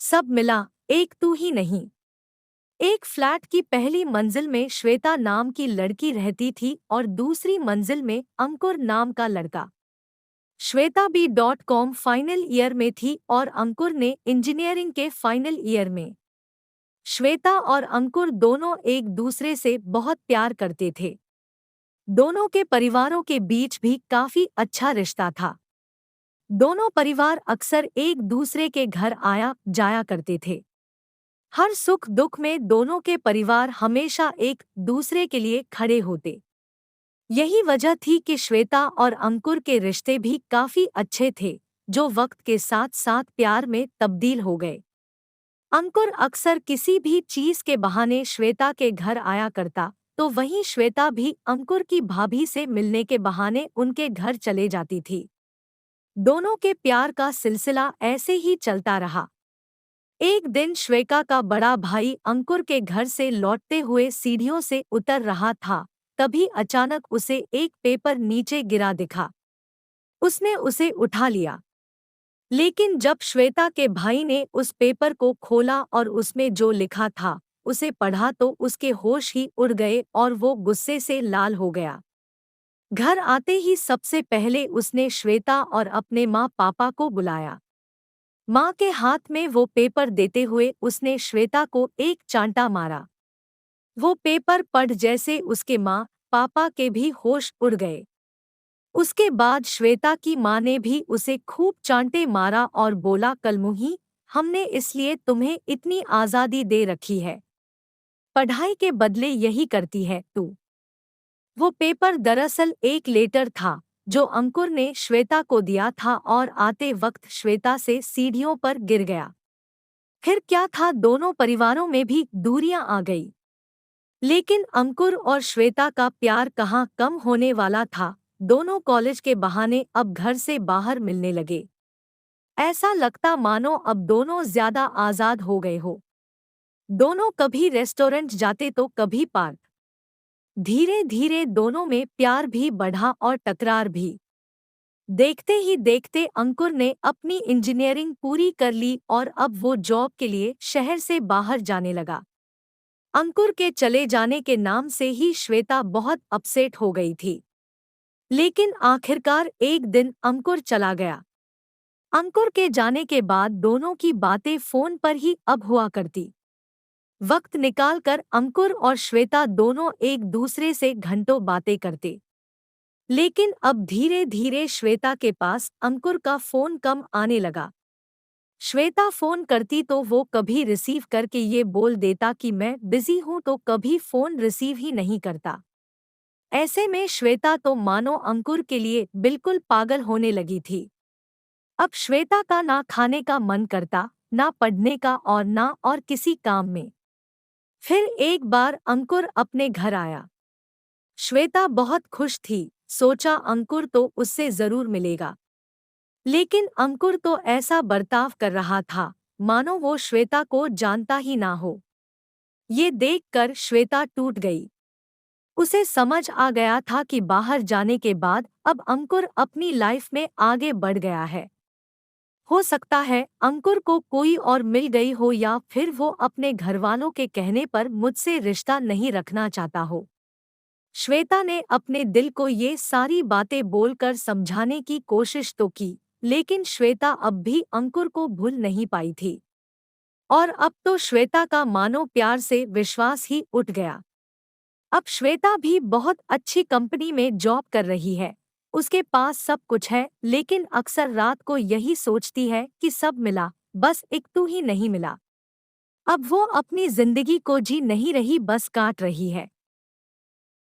सब मिला, एक तू ही नहीं। एक फ्लैट की पहली मंजिल में श्वेता नाम की लड़की रहती थी और दूसरी मंजिल में अंकुर नाम का लड़का। श्वेता B.com फाइनल ईयर में थी और अंकुर ने इंजीनियरिंग के फाइनल ईयर में। श्वेता और अंकुर दोनों एक दूसरे से बहुत प्यार करते थे। दोनों के परिवारों के बीच भी काफी अच्छा रिश्ता था। दोनों परिवार अक्सर एक दूसरे के घर आया जाया करते थे। हर सुख दुख में दोनों के परिवार हमेशा एक दूसरे के लिए खड़े होते। यही वजह थी कि श्वेता और अंकुर के रिश्ते भी काफी अच्छे थे, जो वक्त के साथ साथ प्यार में तब्दील हो गए। अंकुर अक्सर किसी भी चीज के बहाने श्वेता के घर आया करता, तो वहीं श्वेता भी अंकुर की भाभी से मिलने के बहाने उनके घर चले जाती थी। दोनों के प्यार का सिलसिला ऐसे ही चलता रहा। एक दिन श्वेता का बड़ा भाई अंकुर के घर से लौटते हुए सीढ़ियों से उतर रहा था, तभी अचानक उसे एक पेपर नीचे गिरा दिखा। उसने उसे उठा लिया, लेकिन जब श्वेता के भाई ने उस पेपर को खोला और उसमें जो लिखा था उसे पढ़ा तो उसके होश ही उड़ गए और वो गुस्से से लाल हो गया। घर आते ही सबसे पहले उसने श्वेता और अपने माँ पापा को बुलाया। माँ के हाथ में वो पेपर देते हुए उसने श्वेता को एक चांटा मारा। वो पेपर पढ़ जैसे उसके माँ पापा के भी होश उड़ गए। उसके बाद श्वेता की माँ ने भी उसे खूब चांटे मारा और बोला, कलमुही, हमने इसलिए तुम्हें इतनी आज़ादी दे रखी है, पढ़ाई के बदले यही करती है तू। वो पेपर दरअसल एक लेटर था जो अंकुर ने श्वेता को दिया था और आते वक्त श्वेता से सीढ़ियों पर गिर गया। फिर क्या था, दोनों परिवारों में भी दूरियां आ गई। लेकिन अंकुर और श्वेता का प्यार कहाँ कम होने वाला था। दोनों कॉलेज के बहाने अब घर से बाहर मिलने लगे। ऐसा लगता मानो अब दोनों ज्यादा आजाद हो गए हो। दोनों कभी रेस्टोरेंट जाते तो कभी पार्क। धीरे धीरे दोनों में प्यार भी बढ़ा और टकरार भी। देखते ही देखते अंकुर ने अपनी इंजीनियरिंग पूरी कर ली और अब वो जॉब के लिए शहर से बाहर जाने लगा। अंकुर के चले जाने के नाम से ही श्वेता बहुत अपसेट हो गई थी। लेकिन आखिरकार एक दिन अंकुर चला गया। अंकुर के जाने के बाद दोनों की बातें फोन पर ही अब हुआ करती। वक्त निकालकर अंकुर और श्वेता दोनों एक दूसरे से घंटों बातें करते। लेकिन अब धीरे धीरे श्वेता के पास अंकुर का फोन कम आने लगा। श्वेता फोन करती तो वो कभी रिसीव करके ये बोल देता कि मैं बिजी हूं, तो कभी फोन रिसीव ही नहीं करता। ऐसे में श्वेता तो मानो अंकुर के लिए बिल्कुल पागल होने लगी थी। अब श्वेता का ना खाने का मन करता, ना पढ़ने का और ना और किसी काम में। फिर एक बार अंकुर अपने घर आया। श्वेता बहुत खुश थी, सोचा अंकुर तो उससे जरूर मिलेगा। लेकिन अंकुर तो ऐसा बर्ताव कर रहा था मानो वो श्वेता को जानता ही ना हो। ये देखकर श्वेता टूट गई। उसे समझ आ गया था कि बाहर जाने के बाद अब अंकुर अपनी लाइफ में आगे बढ़ गया है। हो सकता है अंकुर को कोई और मिल गई हो या फिर वो अपने घरवालों के कहने पर मुझसे रिश्ता नहीं रखना चाहता हो। श्वेता ने अपने दिल को ये सारी बातें बोलकर समझाने की कोशिश तो की, लेकिन श्वेता अब भी अंकुर को भूल नहीं पाई थी। और अब तो श्वेता का मानो प्यार से विश्वास ही उठ गया। अब श्वेता भी बहुत अच्छी कंपनी में जॉब कर रही है। उसके पास सब कुछ है, लेकिन अक्सर रात को यही सोचती है कि सब मिला, बस एक तू ही नहीं मिला। अब वो अपनी जिंदगी को जी नहीं रही, बस काट रही है।